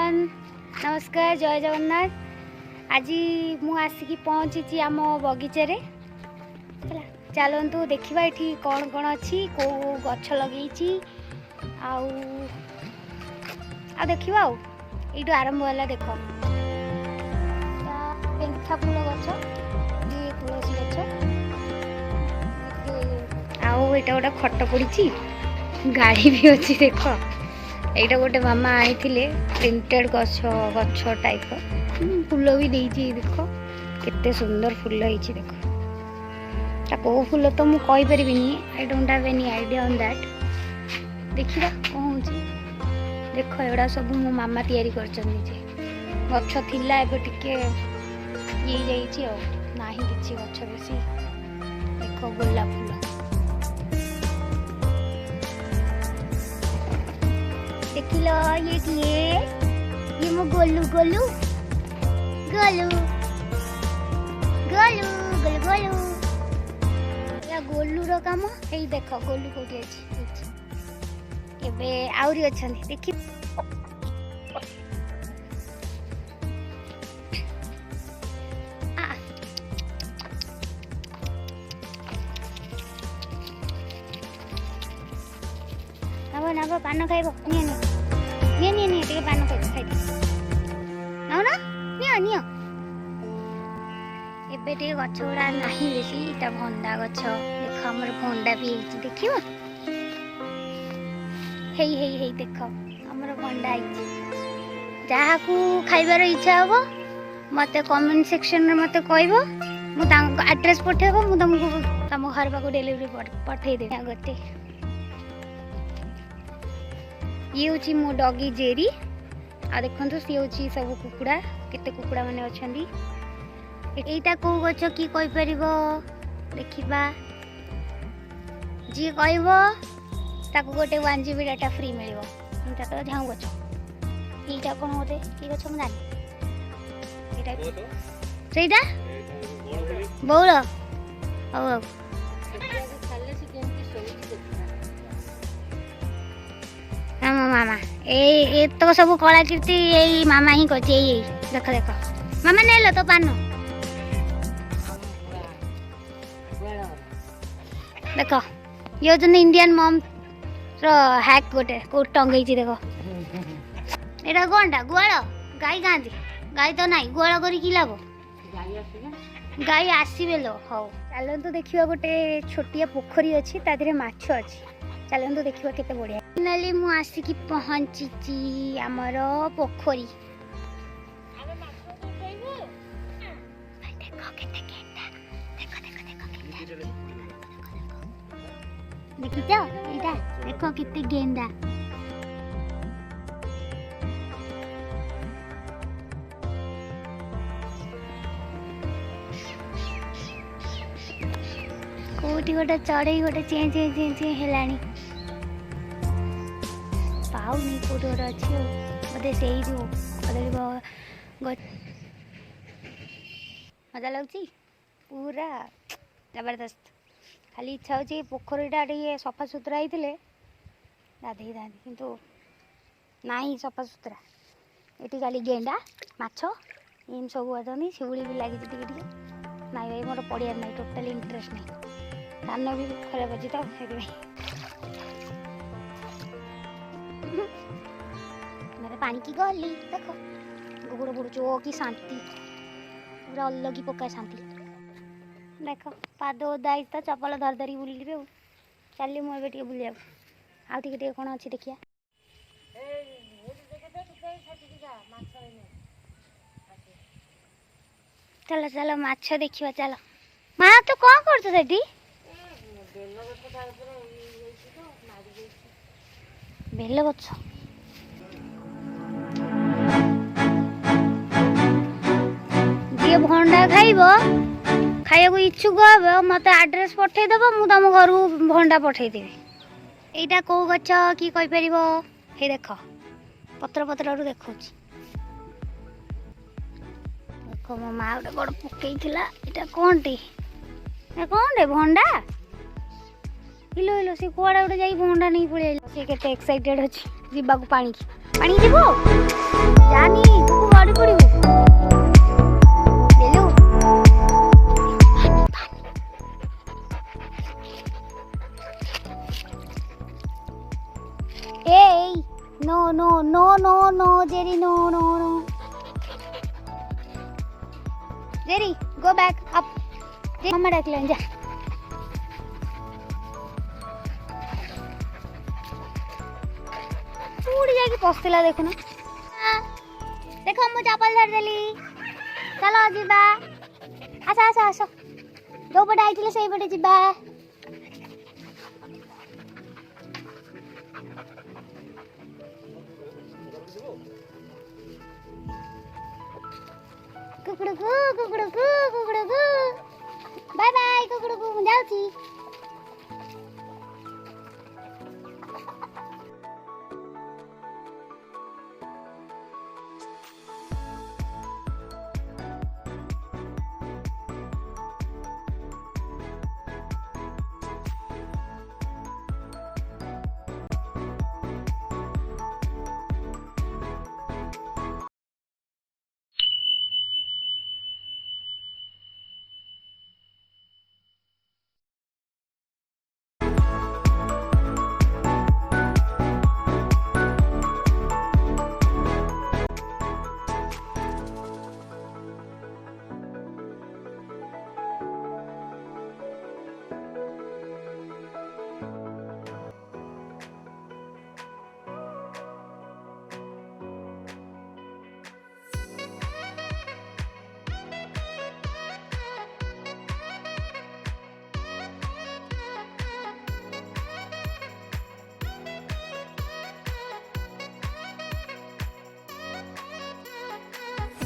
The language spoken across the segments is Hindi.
एवरीवन नमस्कार जय जगन्नाथ। आज मु आसिकी पहुँची आम बगीचे चलतु देखा ये कौन कौन अच्छी कौ गछ लगे देखा ये आरंभ है देख पेंथा फूल गछ ये तुलसी गछ आउ यहाँ गोटे खट पड़ी गाड़ी भी अच्छी देख यहाँ गोटे मामा आई प्रिंटेड गछ गछ टाइप फूल भी देती देख केते सुंदर फूल होती देख कौ फूल तो मुझे कहीपर I don't have any idea on that देखा कौन हो देख एड़ा सब मो मामा तैयारी कर गछ थिला एबे टिके ये ना किसी गछ बेसी देख गोलाप फूल देख लो ये किए ये मो गोलू गोलू गोलू गोलू गोलू गोलू या गोलू रो काम एई देख गोलू कोठी अछि एबे आउरी अछंती देखि नब पान खाइब नि पान खाइ नौ ना नि एबे टे गछ गुड़ा नहीं बेसी इटा भंडा गछ देख हमर भंडा भी देख हे देख हमर भंडा जहाँ को खाइबार इच्छा हम मत कमेंट सेक्शन में मत कहब मुझे एड्रेस पठेब मुझे तुमको तुम घर पाक डिलीवरी पठेदेवी गोटे ये हूँ मो डॉगी जेरी आ देखो सी हूँ सब कुकुड़ा केते कुकुड़ा माने अच्छी एटा कौ गछ कि कहीपर देखा जी कह गोटे 1 GB डाटा फ्री मिल यहाँ तो झाऊ गछ यहीटा कौन गोटे कि गछ मुझे बौल हौ मामा ए तो सब कलाकृति यही मामा ही कर देख देख मामा नहीं तो पान देख ये हूँ इंडियन मम हैक गोटे को टंगई देख यहाँ कौनटा गुआल गाई खाती गाई तो ना गुआल कर लाभ गाई आसवे लो हौ चलतु देखा गोटे छोटिया पोखरी अच्छी तादे माछ अच्छी चलतु देखा केते बढ़िया फाइनाली मु आसिकी पहुंची आमर पोखरी देखिच एटा देख केते गेंदा कोटी गोटे चढ़ई गोटे चें चें चें चें हेलानी पाऊनी कोटी गोटे अच्छी बोधे से मजा लगुच पूरा जबरदस्त खाली इच्छा हो पोखरीटा टे सफा सुतरा होते गाधे था किंतु ना सफा सुतरा ये खाली गेंडा माछ एम सब अछी शिवली भी लगी ना भाई मोर पड़ियार ना टोटाली इंटरेस्ट नहीं कान भी खराब अच्छी तो मेरे पानी की गली देख गोड़ बुड़ुच ओ कि शांति पूरा अलग पका शांति देख पाद ओदा तो चपल धर धरी बुले चल मुझे बुले आगे कौन अच्छी देखिया चलो चलो माछ देखिए चलो माँ तो कौन कर बेल गछ जी भंडा खाइब खाया इच्छुक हे मत आड्रेस पठेदेव मुझे तुम घर भंडा पठेदेवी यहाँ कौ गछ कि कहीपर हे देख पत्र पत्र देखा देख मो माँ गोटे बड़ पकई यहाँ कौन टे भंडा हिलो हिलो सी कुआड़ा गोटे जाई भंडा नहीं पड़े सी केते एक्साइटेड अछि जीवा को पानी ପାଣି ଯିବୁ ଜାନି ତୁ ଗଡ଼ି ପଡ଼ିବୁ ଦେଲୁ এই no no no no no Jerry no no no Jerry go back আপ মামা ডাকলেন যা उड़ जाके पसला देखो ना देखो मु चपल धर देली चलो जीबा आसा आसा आसा जो पटे आइथिले सेई पटे जीबा कुकुड़कू कुकुड़कू कुकुड़कू बाय बाय कुकुड़कू मु जाउची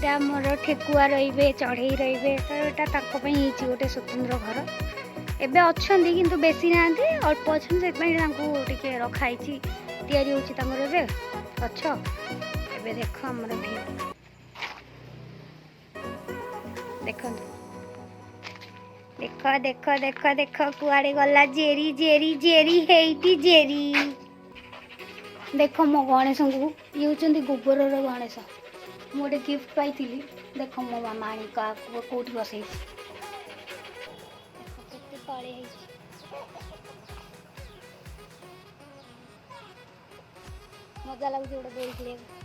এটা মোর ঠেকুয়া রইবে চড়েই রইবে তো এটা তাଙ୍କ ପାଇଁ ହେଇଛି ଗୋଟେ ସ୍ୱତନ୍ତ୍ର ଘର ଏବେ ଅଛନ୍ତି କିନ୍ତୁ ବେଶୀ ନାହାନ୍ତି ଅଳ୍ପ ଅଛନ୍ତି ସେଥିପାଇଁ ତାଙ୍କୁ ଟିକେ ରଖା ହେଇଛି ତିଆରି ହେଉଛି ତାଙ୍କର ଏବେ ଗଛ ଏବେ ଦେଖ ଆମର ଭିଉ ଦେଖନ୍ତୁ ଦେଖ ଦେଖ ଦେଖ ଦେଖ କୁଆଡ଼େ ଗଲା ଜେରି ଜେରି ଜେରି ହେଇଟି ଜେରି ଦେଖ ମୋ ଗଣେଶଙ୍କୁ ଇଏ ହେଉଛନ୍ତି ଗୋବରର ଗଣେଶ ମୁଁ ଗୋଟେ ଗିଫ୍ଟ ପାଇଥିଲି ଦେଖ ମୋ ମାମା ଆଣି କେଉଁଠି ବସେଇଛି କେତେ ତଳେ ହେଇଛି ମଜା ଲାଗୁଛି ଗୋଟେ ଦୋଳି ଖେଳିବାକୁ